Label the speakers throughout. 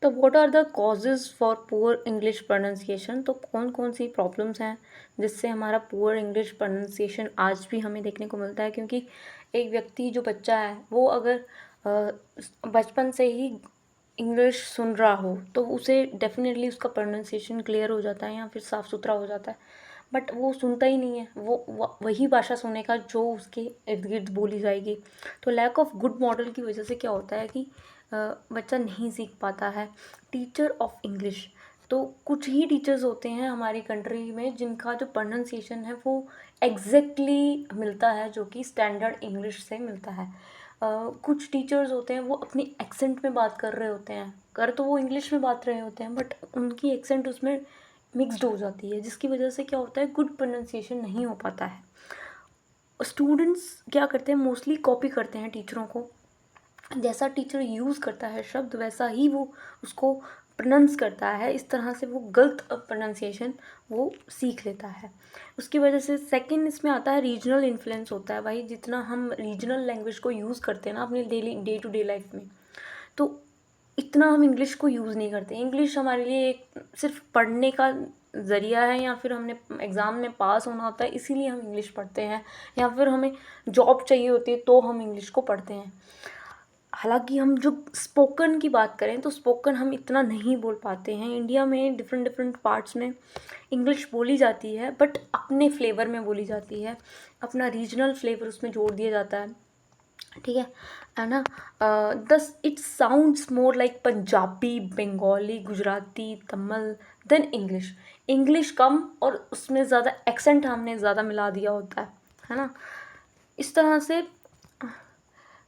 Speaker 1: तो what are the causes for poor English pronunciation? तो कौन कौन सी प्रॉब्लम्स हैं जिससे हमारा पुअर इंग्लिश प्रोनंसिएशन आज भी हमें देखने को मिलता है? क्योंकि एक व्यक्ति जो बच्चा है वो अगर बचपन से ही इंग्लिश सुन रहा हो तो उसे डेफिनेटली उसका प्रोनंसिएशन क्लियर हो जाता है या फिर साफ़ सुथरा हो जाता है। बट वो सुनता ही नहीं है, वो वही भाषा सुनेगा जो उसके इर्द गिर्द बोली जाएगी। तो लैक ऑफ गुड मॉडल की वजह से क्या होता है कि बच्चा नहीं सीख पाता है। टीचर ऑफ इंग्लिश, तो कुछ ही टीचर्स होते हैं हमारी कंट्री में जिनका जो प्रोनंसिएशन है वो एग्जैक्टली मिलता है, जो कि स्टैंडर्ड इंग्लिश से मिलता है। कुछ टीचर्स होते हैं वो अपनी एक्सेंट में बात कर रहे होते हैं, कर तो वो इंग्लिश में बात रहे होते हैं बट उनकी एक्सेंट उसमें मिक्सड हो जाती है, जिसकी वजह से क्या होता है, गुड प्रोनंसिएशन नहीं हो पाता है। स्टूडेंट्स क्या करते हैं, मोस्टली कॉपी करते हैं टीचरों को। जैसा टीचर यूज़ करता है शब्द वैसा ही वो उसको प्रोनंस करता है, इस तरह से वो गलत प्रोनंसिएशन वो सीख लेता है। उसकी वजह से सेकंड इसमें आता है रीजनल इन्फ्लुएंस होता है। भाई जितना हम रीजनल लैंग्वेज को यूज़ करते हैं ना अपनी daily day to day life में, तो इतना हम इंग्लिश को यूज़ नहीं करते। इंग्लिश हमारे लिए एक सिर्फ पढ़ने का ज़रिया है, या फिर हमने एग्ज़ाम में पास होना होता है इसीलिए हम इंग्लिश पढ़ते हैं, या फिर हमें जॉब चाहिए होती है तो हम इंग्लिश को पढ़ते हैं। हालांकि हम जो स्पोकन की बात करें तो स्पोकन हम इतना नहीं बोल पाते हैं। इंडिया में डिफरेंट डिफरेंट पार्ट्स में इंग्लिश बोली जाती है बट अपने फ्लेवर में बोली जाती है, अपना रीजनल फ्लेवर उसमें जोड़ दिया जाता है, ठीक है ना। This it sounds more like Punjabi, Bengali, Gujarati, Tamil then English. English कम और उसमें ज़्यादा एक्सेंट हमने ज़्यादा मिला दिया होता है ना। इस तरह से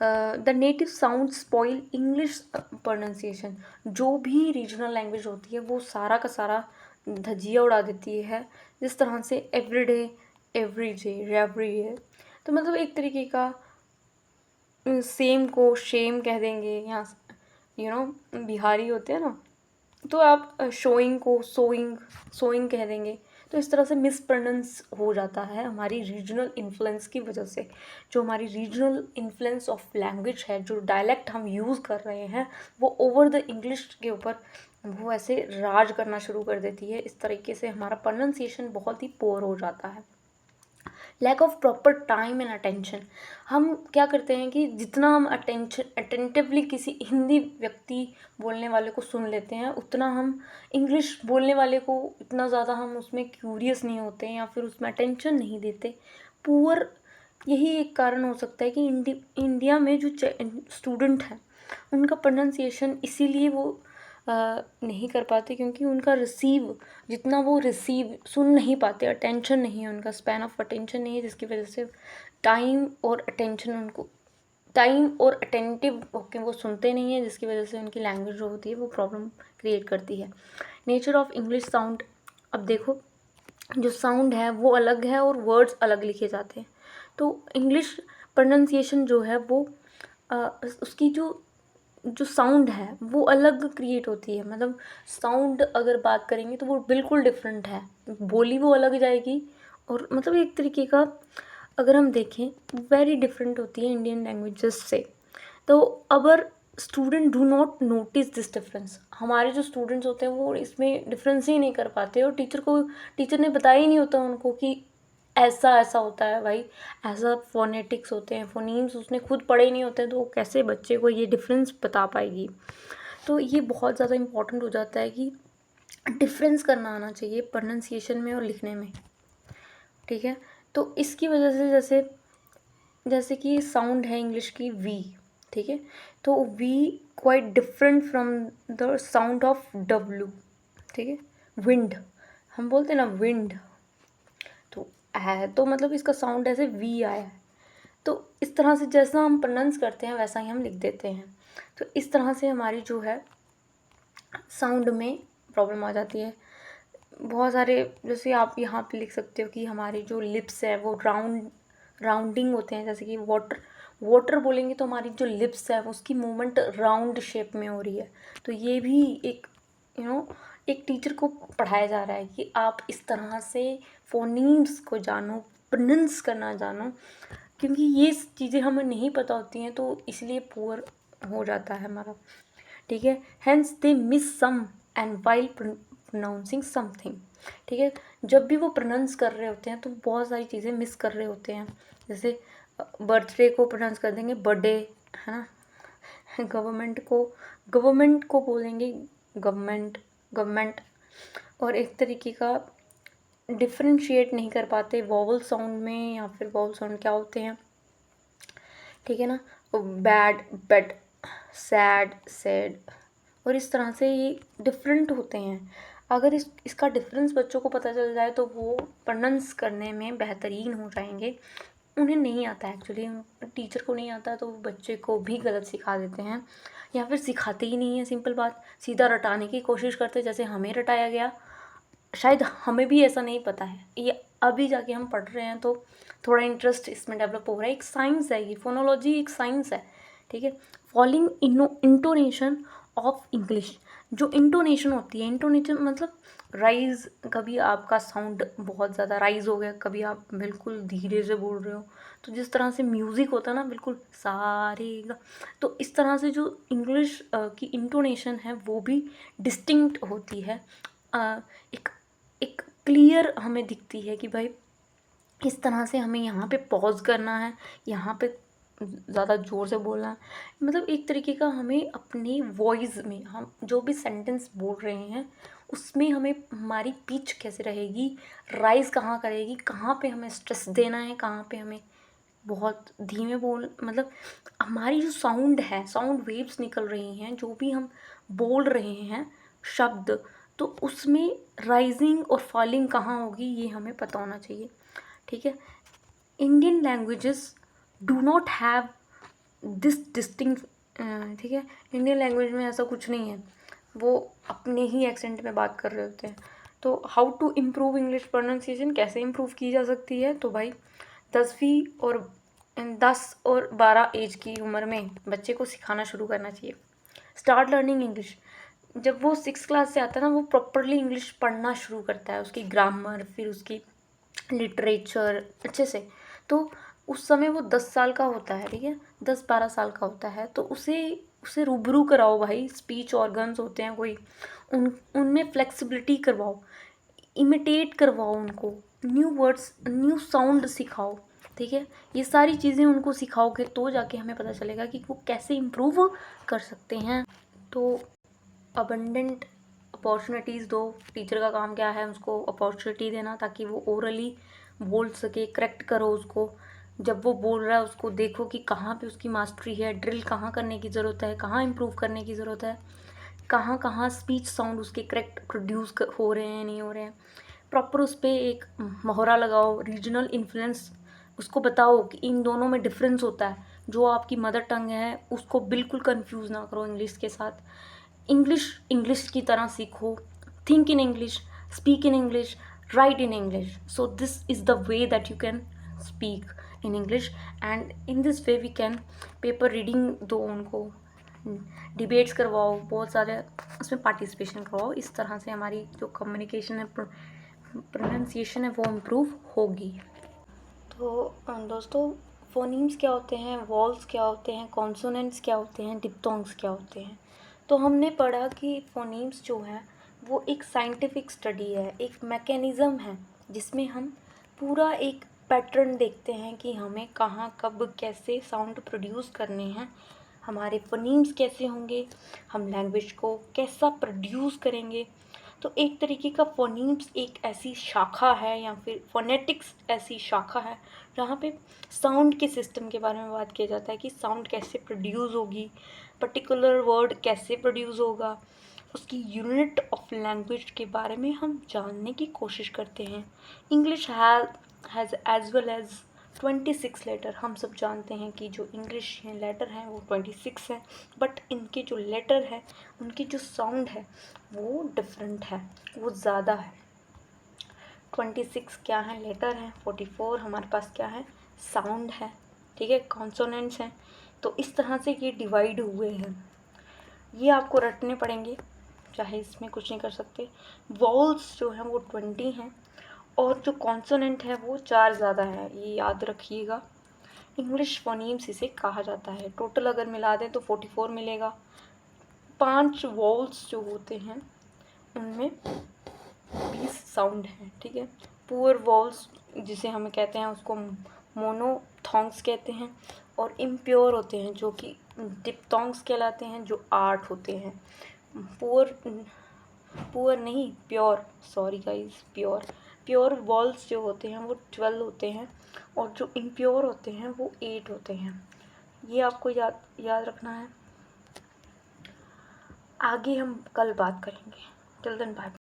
Speaker 1: the native sound spoil English pronunciation. जो भी रीजनल लैंग्वेज होती है वो सारा का सारा धजिया उड़ा देती है, जिस तरह से everyday, every day, every year. तो मतलब एक तरीके का सेम को शेम कह देंगे, या बिहारी होते हैं ना, तो आप शोइंग को सोइंग सोइंग कह देंगे। तो इस तरह से मिसप्रोनंस हो जाता है हमारी रीजनल इन्फ्लुएंस की वजह से। जो हमारी रीजनल इन्फ्लुएंस ऑफ लैंग्वेज है, जो डायलेक्ट हम यूज़ कर रहे हैं, वो ओवर द इंग्लिश के ऊपर वो ऐसे राज करना शुरू कर देती है। इस तरीके से हमारा प्रोनंसिएशन बहुत ही पोअर हो जाता है। Lack of proper time and attention. हम क्या करते हैं कि जितना हम अटेंटिवली किसी हिंदी व्यक्ति बोलने वाले को सुन लेते हैं, उतना हम इंग्लिश बोलने वाले को इतना ज़्यादा हम उसमें क्यूरियस नहीं होते हैं या फिर उसमें अटेंशन नहीं देते। पुअर, यही एक कारण हो सकता है कि इंडिया में जो स्टूडेंट हैं उनका प्रोनंसिएशन इसीलिए वो नहीं कर पाते क्योंकि उनका जितना वो रिसीव सुन नहीं पाते, अटेंशन नहीं है, उनका स्पैन ऑफ अटेंशन नहीं है, जिसकी वजह से टाइम और अटेंटिव होकर वो सुनते नहीं है, जिसकी वजह से उनकी लैंग्वेज जो होती है वो प्रॉब्लम क्रिएट करती है। Nature of English sound. अब देखो, जो साउंड है वो अलग है और वर्ड्स अलग लिखे जाते हैं। तो इंग्लिश प्रोनंसिएशन जो है वो उसकी जो साउंड है वो अलग क्रिएट होती है। मतलब साउंड अगर बात करेंगे तो वो बिल्कुल डिफरेंट है, बोली वो अलग जाएगी, और मतलब एक तरीके का अगर हम देखें वेरी डिफरेंट होती है इंडियन लैंग्वेजेस से। तो अगर student do not notice this difference, हमारे जो स्टूडेंट्स होते हैं वो इसमें डिफरेंस ही नहीं कर पाते, और टीचर ने बताया ही नहीं होता उनको कि ऐसा ऐसा होता है। भाई ऐसा फोनेटिक्स होते हैं, फोनीम्स उसने खुद पढ़े नहीं होते हैं, तो वो कैसे बच्चे को ये डिफरेंस बता पाएगी। तो ये बहुत ज़्यादा इम्पॉर्टेंट हो जाता है कि डिफरेंस करना आना चाहिए प्रोनंसिएशन में और लिखने में, ठीक है। तो इसकी वजह से जैसे कि साउंड है इंग्लिश की वी, ठीक है, तो V quite different from the sound of W, ठीक है। विंड, हम बोलते हैं ना विंड, तो है तो मतलब इसका साउंड ऐसे वी आया है। तो इस तरह से जैसा हम प्रोनाउंस करते हैं वैसा ही हम लिख देते हैं। तो इस तरह से हमारी जो है साउंड में प्रॉब्लम आ जाती है। बहुत सारे, जैसे आप यहाँ पे लिख सकते हो कि हमारे जो लिप्स है वो राउंडिंग होते हैं। जैसे कि वाटर बोलेंगे तो हमारी जो लिप्स है उसकी मूवमेंट राउंड शेप में हो रही है। तो ये भी एक एक टीचर को पढ़ाया जा रहा है कि आप इस तरह से फोनीम्स को जानो, प्रोनाउंस करना जानो, क्योंकि ये चीज़ें हमें नहीं पता होती हैं तो इसलिए पुअर हो जाता है हमारा, ठीक है। Hence they miss some and while pronouncing something, ठीक है। जब भी वो प्रोनाउंस कर रहे होते हैं तो बहुत सारी चीज़ें मिस कर रहे होते हैं। जैसे बर्थडे को प्रोनाउंस कर देंगे बर्थडे, है ना। गवर्नमेंट को बोलेंगे गवर्नमेंट, गवर्नमेंट। और एक तरीके का डिफ्रेंशिएट नहीं कर पाते वॉवल साउंड में, या फिर वॉवल साउंड क्या होते हैं, ठीक है ना। Bad, bed, sad, sad. और इस तरह से ये डिफरेंट होते हैं। अगर इसका डिफरेंस बच्चों को पता चल जाए तो वो प्रोनाउंस करने में बेहतरीन हो जाएंगे। उन्हें नहीं आता एक्चुअली, टीचर को नहीं आता तो वो बच्चे को भी गलत सिखा देते हैं, या फिर सिखाते ही नहीं है। सिंपल बात, सीधा रटाने की कोशिश करते जैसे हमें रटाया गया। शायद हमें भी ऐसा नहीं पता है, ये अभी जाके हम पढ़ रहे हैं तो थोड़ा इंटरेस्ट इसमें डेवलप हो रहा है। एक साइंस है ये, फोनोलॉजी एक साइंस है, ठीक है। फॉलोइंग इंटोनेशन ऑफ इंग्लिश, जो इंटोनेशन होती है, इंटोनेशन मतलब राइज, कभी आपका साउंड बहुत ज़्यादा राइज हो गया, कभी आप बिल्कुल धीरे से बोल रहे हो। तो जिस तरह से म्यूज़िक होता है ना, बिल्कुल सारे, तो इस तरह से जो इंग्लिश की इंटोनेशन है वो भी डिस्टिंक्ट होती है। एक एक क्लियर हमें दिखती है कि भाई इस तरह से हमें यहाँ पे पॉज करना है, यहाँ पे ज़्यादा ज़ोर से बोलना है। मतलब एक तरीके का हमें अपनी वॉइस में, हम जो भी सेंटेंस बोल रहे हैं उसमें हमें हमारी पिच कैसे रहेगी, राइज कहाँ करेगी, कहाँ पे हमें स्ट्रेस देना है, कहाँ पे हमें बहुत धीमे बोल, मतलब हमारी जो साउंड है, साउंड वेव्स निकल रही हैं, जो भी हम बोल रहे हैं शब्द, तो उसमें राइजिंग और फॉलिंग कहाँ होगी ये हमें पता होना चाहिए, ठीक है। Indian languages do not have this distinct, ठीक है। इंडियन लैंग्वेज में ऐसा कुछ नहीं है, वो अपने ही एक्सेंट में बात कर रहे होते हैं। तो how to improve English pronunciation, कैसे इम्प्रूव की जा सकती है, तो भाई 10 और 12 एज की उम्र में बच्चे को सिखाना शुरू करना चाहिए। स्टार्ट लर्निंग इंग्लिश, जब वो 6 क्लास से आता है ना, वो प्रॉपरली इंग्लिश पढ़ना शुरू करता है, उसकी ग्रामर, फिर उसकी लिटरेचर अच्छे से। तो उस समय वो 10 साल का होता है, ठीक है, 10-12 साल का होता है। तो उसे रूबरू कराओ भाई, स्पीच ऑर्गन्स होते हैं कोई, उनमें फ्लेक्सिबिलिटी करवाओ, इमिटेट करवाओ उनको, न्यू वर्ड्स, न्यू साउंड सिखाओ, ठीक है। ये सारी चीज़ें उनको सिखाओगे तो जाके हमें पता चलेगा कि वो कैसे इम्प्रूव कर सकते हैं। तो अबंडेंट अपॉर्चुनिटीज़ दो, टीचर का काम क्या है, उसको अपॉर्चुनिटी देना ताकि वो ओरली बोल सके, करेक्ट करो उसको। जब वो बोल रहा है उसको देखो कि कहाँ पे उसकी मास्टरी है, ड्रिल कहाँ करने की ज़रूरत है, कहाँ इम्प्रूव करने की ज़रूरत है, कहाँ कहाँ स्पीच साउंड उसके करेक्ट प्रोड्यूस हो रहे हैं, नहीं हो रहे हैं। प्रॉपर उस पर एक मोहरा लगाओ, रीजनल इन्फ्लुएंस उसको बताओ कि इन दोनों में डिफरेंस होता है। जो आपकी मदर टंग है उसको बिल्कुल कंफ्यूज ना करो इंग्लिश के साथ। इंग्लिश की तरह सीखो, think in English, speak in English, write in English. So this is the way that you can speak in English, and in this way we can paper reading दो उनको, debates करवाओ, बहुत सारे उसमें पार्टिसिपेशन करवाओ। इस तरह से हमारी जो कम्युनिकेशन है, प्रोनाउंसिएशन है, वो इम्प्रूव होगी। तो दोस्तों, फोनीम्स क्या होते हैं, वॉल्स क्या होते हैं, कॉन्सोनेंट्स क्या होते हैं, डिप्थोंग्स क्या होते हैं। तो हमने पढ़ा कि फोनीम्स जो हैं वो एक साइंटिफिक स्टडी है, एक मैकेनिज़्म है जिसमें हम पूरा एक पैटर्न देखते हैं कि हमें कहाँ कब कैसे साउंड प्रोड्यूस करने हैं, हमारे फोनीम्स कैसे होंगे, हम लैंग्वेज को कैसा प्रोड्यूस करेंगे। तो एक तरीके का फोनीम्स एक ऐसी शाखा है, या फिर फोनेटिक्स ऐसी शाखा है जहाँ पे साउंड के सिस्टम के बारे में बात किया जाता है कि साउंड कैसे प्रोड्यूस होगी, पर्टिकुलर वर्ड कैसे प्रोड्यूस होगा, उसकी यूनिट ऑफ लैंग्वेज के बारे में हम जानने की कोशिश करते हैं। English has as well as 26 letter. हम सब जानते हैं कि जो इंग्लिश हैं लेटर हैं वो 26 है, बट इनके जो लेटर है, उनकी जो साउंड है वो डिफरेंट है, वो ज़्यादा है। 26 क्या है, लेटर है, 44 हमारे पास क्या है, साउंड है, ठीक है, कॉन्सोनेंट्स हैं। तो इस तरह से ये डिवाइड हुए हैं, ये आपको रटने पड़ेंगे, चाहे इसमें कुछ नहीं कर सकते। वॉल्स जो हैं वो 20 हैं, और जो कॉन्सोनेंट है वो 4 ज़्यादा है, ये याद रखिएगा। इंग्लिश फोनीम्स इसे कहा जाता है। टोटल अगर मिला दें तो 44 मिलेगा। 5 वॉल्स जो होते हैं उनमें 20 साउंड हैं, ठीक है। पुअर वॉल्स जिसे हम कहते हैं उसको मोनोथॉन्ग्स कहते हैं, और इम्प्योर होते हैं जो कि डिप्थोंग्स कहलाते हैं, जो 8 होते हैं। पुअर नहीं, pure, sorry guys, pure walls जो होते हैं वो 12 होते हैं, और जो इम्प्योर होते हैं वो 8 होते हैं। ये आपको याद रखना है। आगे हम कल बात करेंगे। Till then bye.